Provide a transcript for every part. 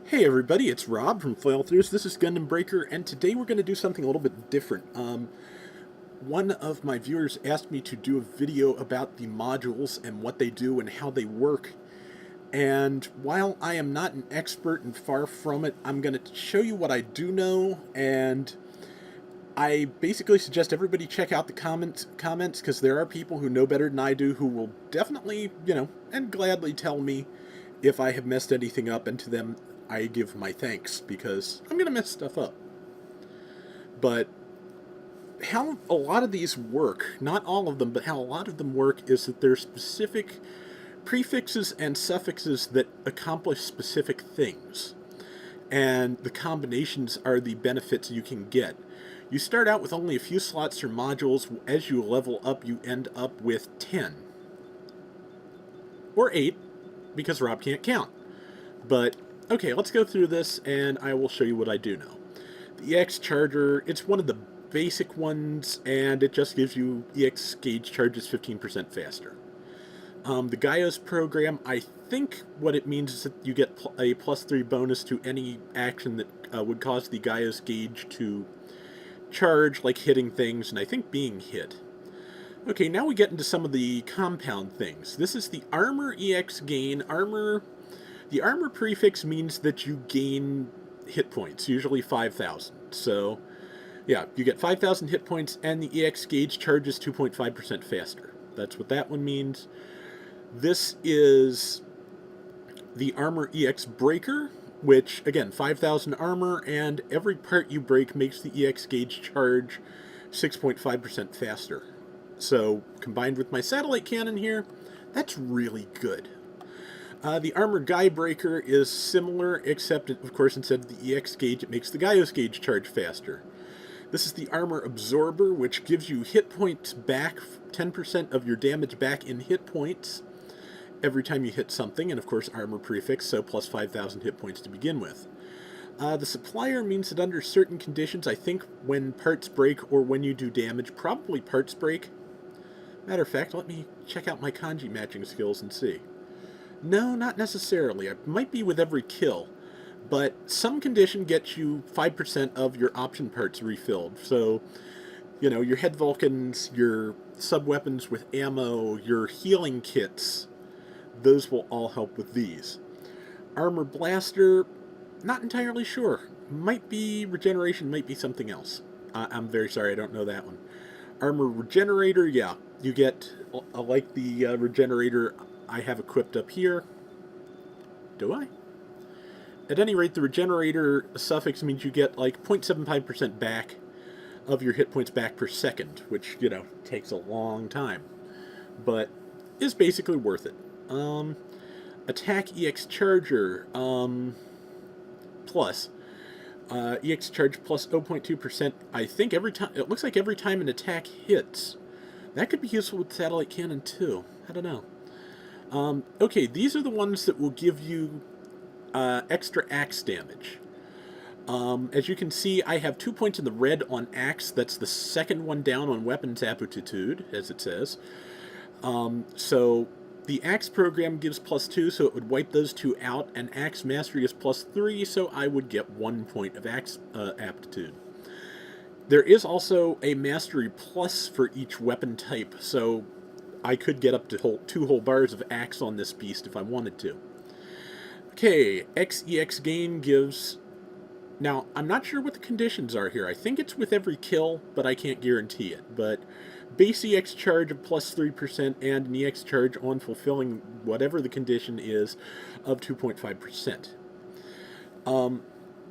Hey everybody, it's Rob from Flailthroughs. This is Gundam Breaker, and today we're going to do something a little bit different. One of my viewers asked me to do a video about the modules and what they do and how they work. And while I am not an expert and far from it, I'm going to show you what I do know, and I basically suggest everybody check out the comments because there are people who know better than I do who will definitely, and gladly tell me if I have messed anything up, and to them I give my thanks because I'm going to mess stuff up. But how a lot of these work, not all of them, but how a lot of them work is that there's specific prefixes and suffixes that accomplish specific things. And the combinations are the benefits you can get. You start out with only a few slots for modules. As you level up, you end up with 10. Or 8, because Rob can't count. But, okay, let's go through this, and I will show you what I do know. The ExCharger, it's one of the basic ones, and it just gives you EX gauge charges 15% faster. The Gaios program, I think what it means is that you get a +3 bonus to any action that would cause the Gaios gauge to charge, like hitting things, and I think being hit. Okay, now we get into some of the compound things. This is the Armor EX gain. The armor prefix means that you gain hit points, usually 5,000. So, yeah, you get 5,000 hit points, and the EX gauge charges 2.5% faster. That's what that one means. This is the Armor EX Breaker, which, again, 5,000 armor, and every part you break makes the EX gauge charge 6.5% faster. So, combined with my satellite cannon here, that's really good. The Armor Guy Breaker is similar, except, of course, instead of the EX gauge, it makes the Gaios gauge charge faster. This is the Armor Absorber, which gives you hit points back, 10% of your damage back in hit points every time you hit something, and of course armor prefix, so plus 5,000 hit points to begin with. The Supplier means that under certain conditions, I think when parts break or when you do damage, probably parts break. Matter of fact, let me check out my kanji matching skills and see. No, not necessarily. It might be with every kill, but some condition gets you 5% of your option parts refilled. So, your head Vulcans, your sub-weapons with ammo, your healing kits, those will all help with these. Armor Blaster, not entirely sure. Might be Regeneration, might be something else. I'm very sorry, I don't know that one. Armor Regenerator, yeah, you get, like the Regenerator I have equipped up here. Do I? At any rate, the Regenerator suffix means you get like 0.75% back of your hit points back per second, which, takes a long time, but is basically worth it. Attack ExCharger, plus. ExCharge plus 0.2%, I think every time, it looks like every time an attack hits. That could be useful with satellite cannon too. I don't know. Okay, these are the ones that will give you extra axe damage. As you can see, I have 2 points in the red on axe. That's the second one down on weapons aptitude, as it says. So the axe program gives +2, so it would wipe those two out, and axe mastery is +3, so I would get 1 point of axe aptitude. There is also a mastery plus for each weapon type, so I could get up to 2 whole bars of axe on this beast if I wanted to. Okay, XEX gain gives... Now, I'm not sure what the conditions are here. I think it's with every kill, but I can't guarantee it. But base EX charge of +3% and an EX charge on fulfilling whatever the condition is of 2.5%.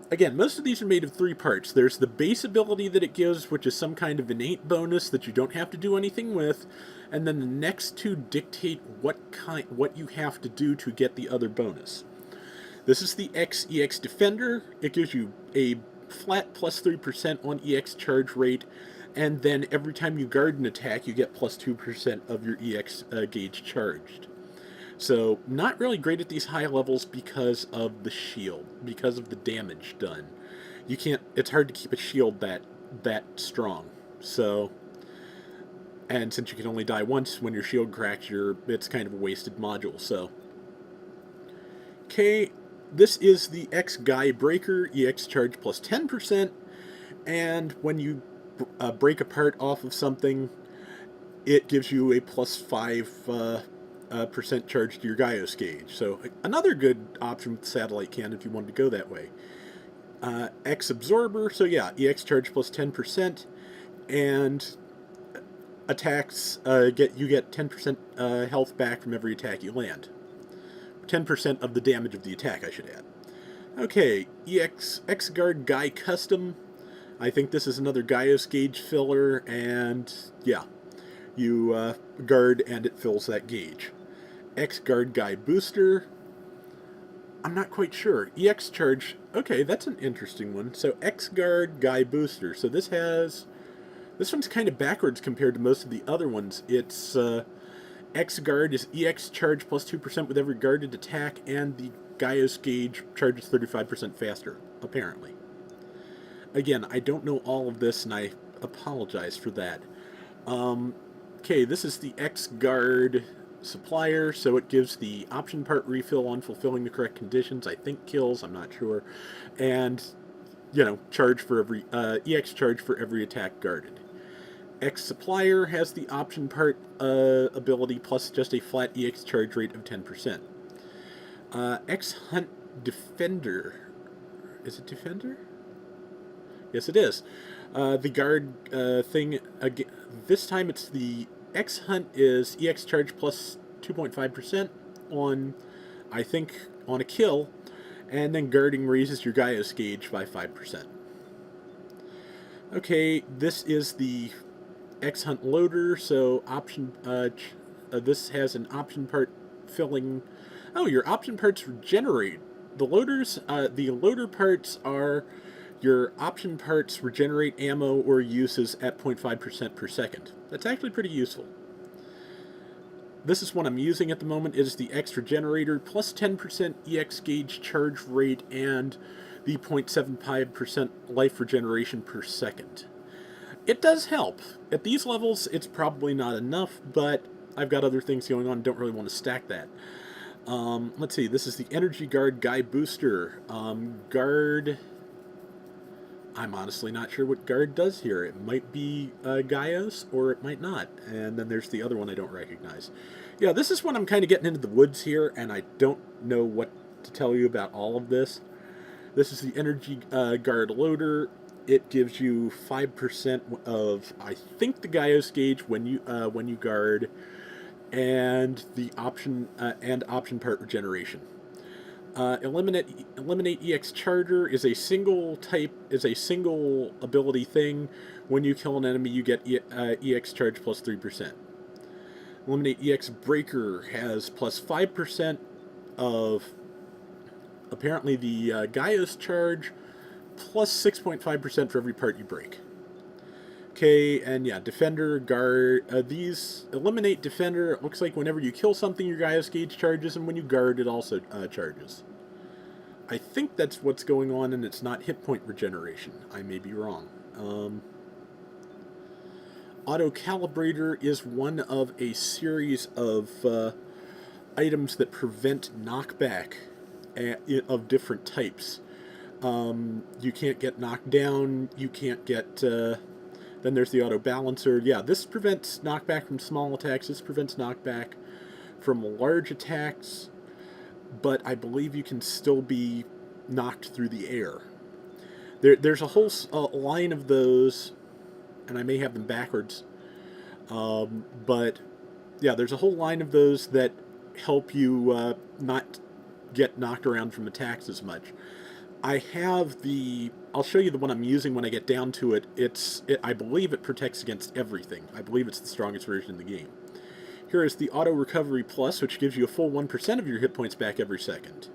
Again, most of these are made of 3 parts. There's the base ability that it gives, which is some kind of innate bonus that you don't have to do anything with, and then the next 2 dictate what you have to do to get the other bonus. This is the XEX Defender. It gives you a flat +3% on EX charge rate, and then every time you guard an attack, you get +2% of your EX gauge charged. So, not really great at these high levels because of the shield, because of the damage done. You can't, it's hard to keep a shield that strong. So, and since you can only die once when your shield cracks, it's kind of a wasted module, so. Okay, This is the Xguy breaker, ExCharge plus 10%, and when you break a part off of something, it gives you a plus 5% charge to your Gaios gauge. So another good option with the satellite cannon if you wanted to go that way. X absorber, so yeah, ExCharge plus 10%, and attacks you get 10% health back from every attack you land. 10% of the damage of the attack, I should add. Okay, Xguard Guy Custom. I think this is another Gaios gauge filler, and yeah, you guard and it fills that gauge. Xguard Guy Booster. I'm not quite sure. ExCharge. Okay, that's an interesting one. So Xguard Guy Booster. So this one's kind of backwards compared to most of the other ones. It's Xguard is ExCharge plus 2% with every guarded attack, and the Gaios gauge charges 35% faster, apparently. Again, I don't know all of this, and I apologize for that. Okay, this is the Xguard supplier, so it gives the option part refill on fulfilling the correct conditions. I think kills, I'm not sure. And, charge for every ExCharge for every attack guarded. X supplier has the option part ability plus just a flat ExCharge rate of 10%. X Hunt Defender. Is it Defender? Yes, it is. The guard thing, again, this time it's the X Hunt is ExCharge plus 2.5% on, I think, on a kill, and then guarding raises your Gaios gauge by 5%. Okay, this is the X Hunt loader, so option this has an option part filling. Oh, your option parts regenerate. The loader parts are your option parts regenerate ammo or uses at 0.5% per second. That's actually pretty useful. This is what I'm using at the moment. It is the X Regenerator plus 10% EX gauge charge rate and the 0.75% life regeneration per second. It does help. At these levels, it's probably not enough, but I've got other things going on. Don't really want to stack that. Let's see. This is the Energy Guard Guy Booster. Guard. I'm honestly not sure what Guard does here. It might be Gaios, or it might not. And then there's the other one I don't recognize. Yeah, this is when I'm kind of getting into the woods here, and I don't know what to tell you about all of this. This is the Energy Guard Loader. It gives you 5% of, I think, the Gaios gauge when you guard, and the option part regeneration. Eliminate ExCharger is a single ability thing. When you kill an enemy, you get ExCharge plus 3%. Eliminate EX Breaker has plus 5% of, apparently, the Gaios charge, plus 6.5% for every part you break. Okay, and yeah, Defender, Guard, these eliminate Defender. It looks like whenever you kill something, your Gaios gauge charges, and when you guard, it also charges. I think that's what's going on, and it's not hit point regeneration. I may be wrong. Auto Calibrator is one of a series of items that prevent knockback of different types. You can't get knocked down, you can't get... then there's the Auto Balancer. Yeah, this prevents knockback from small attacks, this prevents knockback from large attacks, but I believe you can still be knocked through the air. There's a whole line of those, and I may have them backwards, but yeah, there's a whole line of those that help you not get knocked around from attacks as much. I have I'll show you the one I'm using when I get down to it. I believe it protects against everything. I believe it's the strongest version in the game. Here is the Auto Recovery Plus, which gives you a full 1% of your hit points back every second.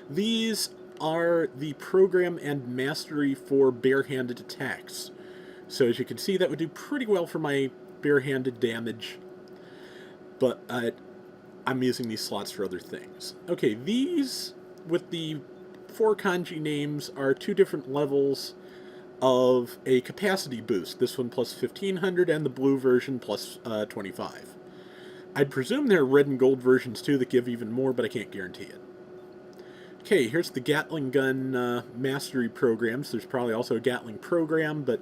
These are the program and mastery for barehanded attacks. So as you can see, that would do pretty well for my barehanded damage, but I'm using these slots for other things. Okay, these with the 4 kanji names are 2 different levels of a capacity boost. This one plus 1500 and the blue version plus 25. I'd presume there are red and gold versions too that give even more, but I can't guarantee it. Okay, here's the Gatling Gun mastery programs. There's probably also a Gatling program, but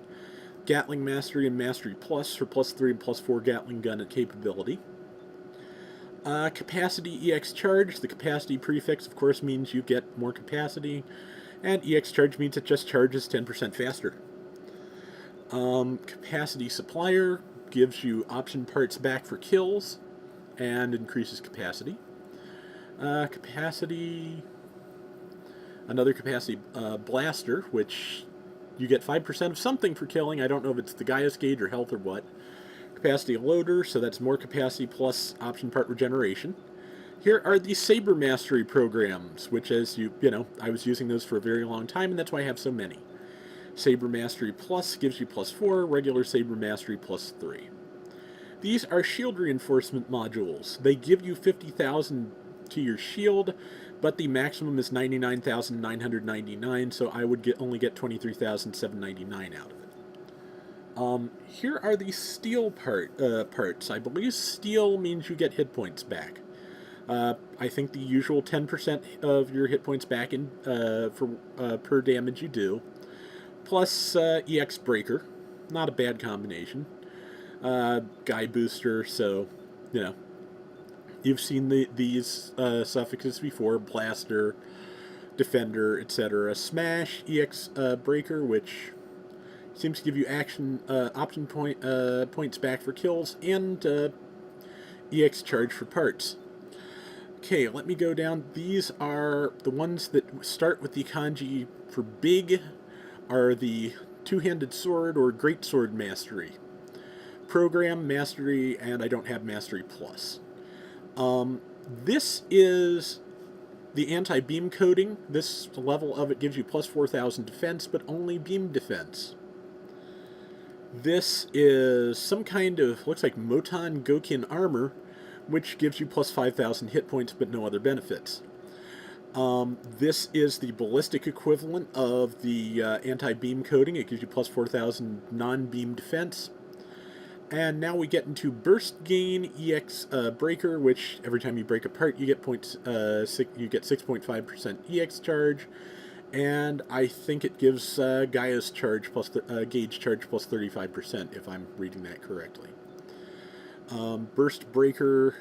Gatling Mastery and Mastery Plus for +3 and +4 Gatling Gun capability. Capacity ExCharge. The capacity prefix, of course, means you get more capacity, and ExCharge means it just charges 10% faster. Capacity Supplier gives you option parts back for kills and increases capacity. Another capacity Blaster, which you get 5% of something for killing. I don't know if it's the Gaius gauge or health or what. Capacity Loader, so that's more capacity plus option part regeneration. Here are the Saber Mastery programs, which, as you know, I was using those for a very long time, and that's why I have so many. Saber Mastery Plus gives you +4, regular Saber Mastery +3. These are shield reinforcement modules. They give you 50,000 to your shield, but the maximum is 99,999, so I would only get 23,799 out of it. Here are the steel parts. I believe steel means you get hit points back. I think the usual 10% of your hit points back in per damage you do, plus EX Breaker. Not a bad combination. Guy Booster, so, you know, you've seen these suffixes before: Blaster, Defender, etc. Smash, EX Breaker, which seems to give you option points back for kills, and ExCharge for parts. Okay, let me go down. These are the ones that start with the kanji for big, are the two-handed sword or great sword mastery. Program, mastery, and I don't have mastery plus. This is the anti-beam coating. This level of it gives you +4,000 defense, but only beam defense. This is some kind of, looks like Motan Gokin armor, which gives you +5,000 hit points, but no other benefits. This is the ballistic equivalent of the anti-beam coating. It gives you +4,000 non-beam defense. And now we get into Burst Gain EX Breaker, which every time you break a part, you get 6.5% EX charge, and I think it gives Gaius charge plus gauge charge plus 35%, if I'm reading that correctly. Burst Breaker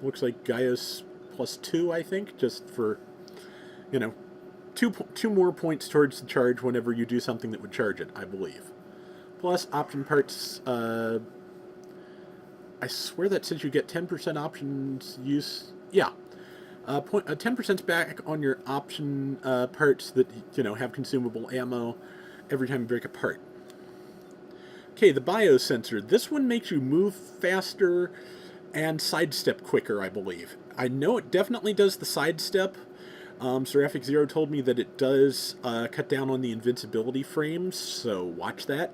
looks like Gaius +2, I think, just for, you know, two more points towards the charge whenever you do something that would charge it, I believe. Plus option parts. I swear that says you get 10% options use. Yeah. 10% back on your option parts that, you know, have consumable ammo every time you break a part. Okay, the Biosensor. This one makes you move faster and sidestep quicker, I believe. I know it definitely does the sidestep. Seraphic Zero told me that it does cut down on the invincibility frames, so watch that.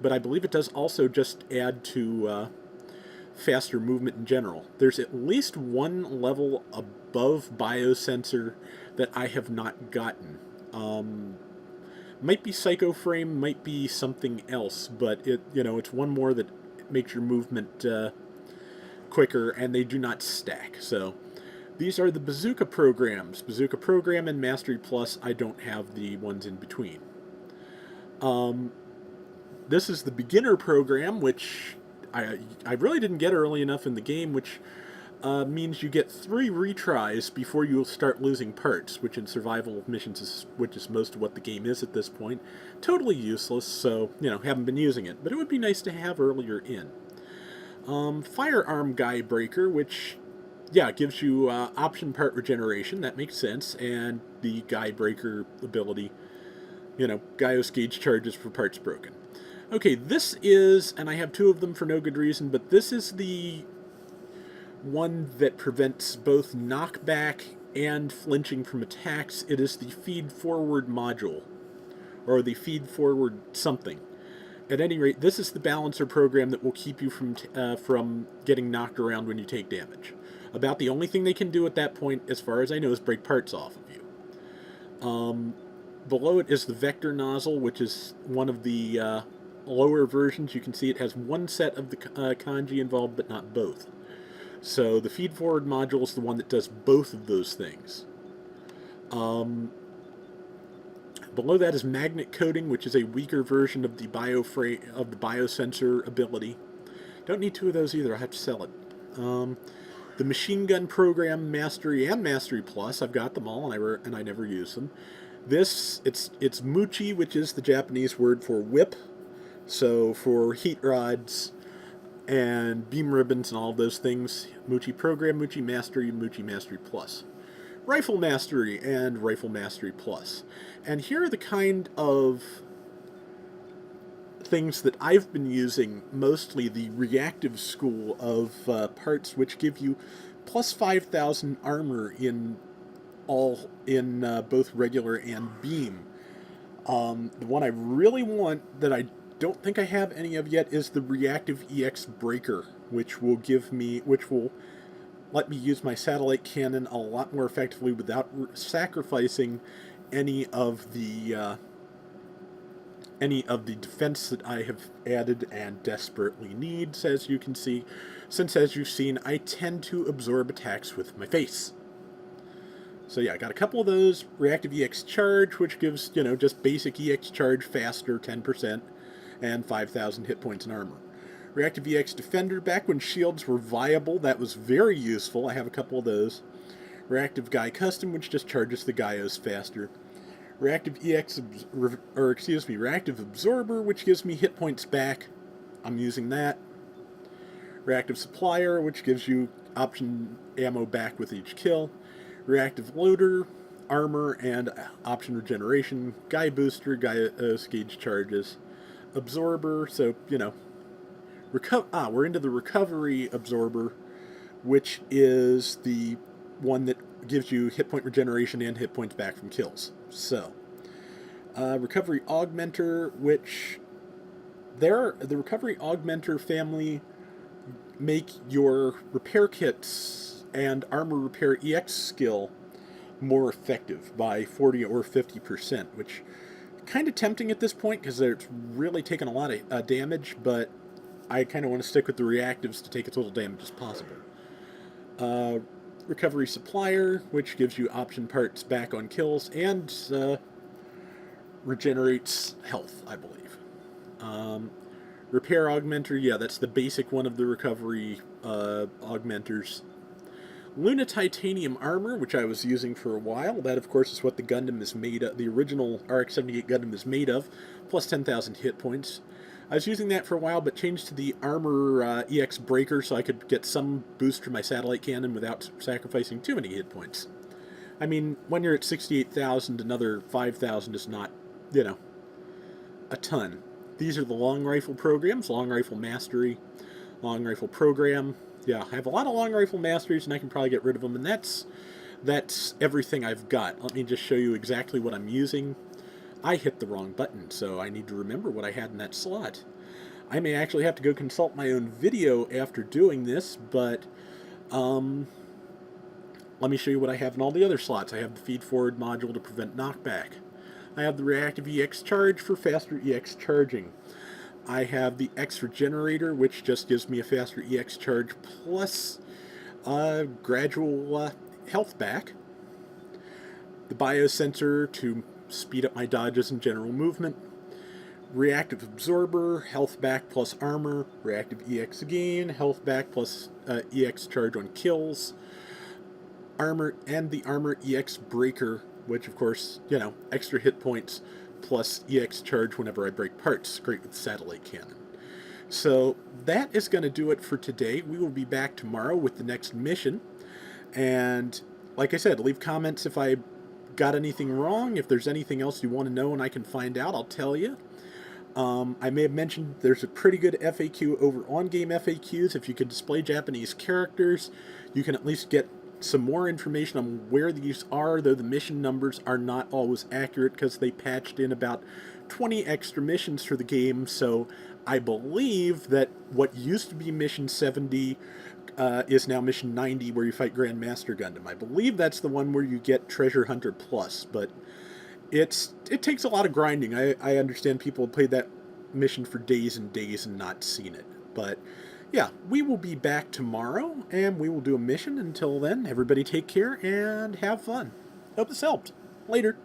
But I believe it does also just add to faster movement in general. There's at least one level above Biosensor that I have not gotten. Might be Psycho Frame, might be something else, but it's one more that makes your movement quicker, and they do not stack. So these are the Bazooka programs. Bazooka Program and Mastery Plus. I don't have the ones in between. This is the Beginner Program, which I really didn't get early enough in the game, which means you get 3 retries before you start losing parts, which in survival missions which is most of what the game is at this point. Totally useless, so, haven't been using it. But it would be nice to have earlier in. Firearm Guy Breaker, which, gives you option part regeneration. That makes sense. And the Guy Breaker ability, Gaius gauge charges for parts broken. Okay, this is, and I have 2 of them for no good reason, but this is the one that prevents both knockback and flinching from attacks. It is the feed forward module, or the feed forward something. At any rate, this is the balancer program that will keep you from getting knocked around when you take damage. About the only thing they can do at that point, as far as I know, is break parts off of you. Below it is the vector nozzle, which is one of the lower versions. You can see it has one set of the kanji involved, but not both. So the feed forward module is the one that does both of those things. Um, Below that is magnet coating, which is a weaker version of the biosensor ability. Don't need two of those either. I have to sell it. The machine gun program mastery and mastery plus. I've got them all, and I never use them. It's muchi, which is the Japanese word for whip. So for heat rods and beam ribbons and all of those things, muchi program, muchi mastery plus. Rifle mastery and rifle mastery plus. And here are the kind of things that I've been using, mostly the reactive school of parts, which give you plus 5,000 armor in both regular and beam. The one I really want that I don't think I have any of yet is the Reactive Ex breaker, which will let me use my satellite cannon a lot more effectively without sacrificing any of the defense that I have added and desperately needs, as you can see, since, as you've seen, I tend to absorb attacks with my face. So yeah, I got a couple of those. Reactive ExCharge, which gives, just basic ExCharge faster, 10%, and 5,000 hit points and armor. Reactive EX Defender, back when shields were viable, that was very useful. I have a couple of those. Reactive Guy Custom, which just charges the Guyos faster. Reactive Reactive Absorber, which gives me hit points back. I'm using that. Reactive Supplier, which gives you option ammo back with each kill. Reactive Loader, armor, and option regeneration. Guy Booster, Guyos gauge charges. Absorber, so, we're into the Recovery Absorber, which is the one that gives you hit point regeneration and hit points back from kills. So, Recovery Augmenter, which the Recovery Augmenter family make your repair kits and armor repair EX skill more effective by 40 or 50%, which kind of tempting at this point because it's really taken a lot of damage, but I kind of want to stick with the reactives to take as little damage as possible. Recovery Supplier, which gives you option parts back on kills and regenerates health, I believe. Repair Augmenter, yeah, that's the basic one of the recovery augmenters. Luna Titanium Armor, which I was using for a while. That, of course, is what the Gundam is made of. The original RX-78 Gundam is made of, plus 10,000 hit points. I was using that for a while, but changed to the Armor EX Breaker so I could get some boost from my satellite cannon without sacrificing too many hit points. I mean, when you're at 68,000, another 5,000 is not, a ton. These are the long rifle programs, long rifle mastery, long rifle program. Yeah, I have a lot of long rifle masteries, and I can probably get rid of them, and that's everything I've got. Let me just show you exactly what I'm using. I hit the wrong button, so I need to remember what I had in that slot. I may actually have to go consult my own video after doing this, but let me show you what I have in all the other slots. I have the feed-forward module to prevent knockback. I have the Reactive Ex Charge for faster EX charging. I have the X Regenerator, which just gives me a faster EX charge plus gradual health back. The Biosensor to speed up my dodges and general movement. Reactive Absorber, health back plus armor. Reactive EX Gain, health back plus EX charge on kills. Armor, and the Armor EX Breaker, which of course, extra hit points plus EX charge whenever I break parts. Great with satellite cannon. So that is going to do it for today. We will be back tomorrow with the next mission. And like I said, leave comments if I got anything wrong. If there's anything else you want to know and I can find out, I'll tell you. I may have mentioned there's a pretty good FAQ over on-game FAQs. If you can display Japanese characters, you can at least get some more information on where these are, though the mission numbers are not always accurate because they patched in about 20 extra missions for the game. So I believe that what used to be mission 70 is now mission 90, where you fight Grandmaster Gundam. I believe that's the one where you get Treasure Hunter Plus, but it takes a lot of grinding. I understand people have played that mission for days and days and not seen it. But yeah, we will be back tomorrow, and we will do a mission. Until then, everybody take care and have fun. Hope this helped. Later.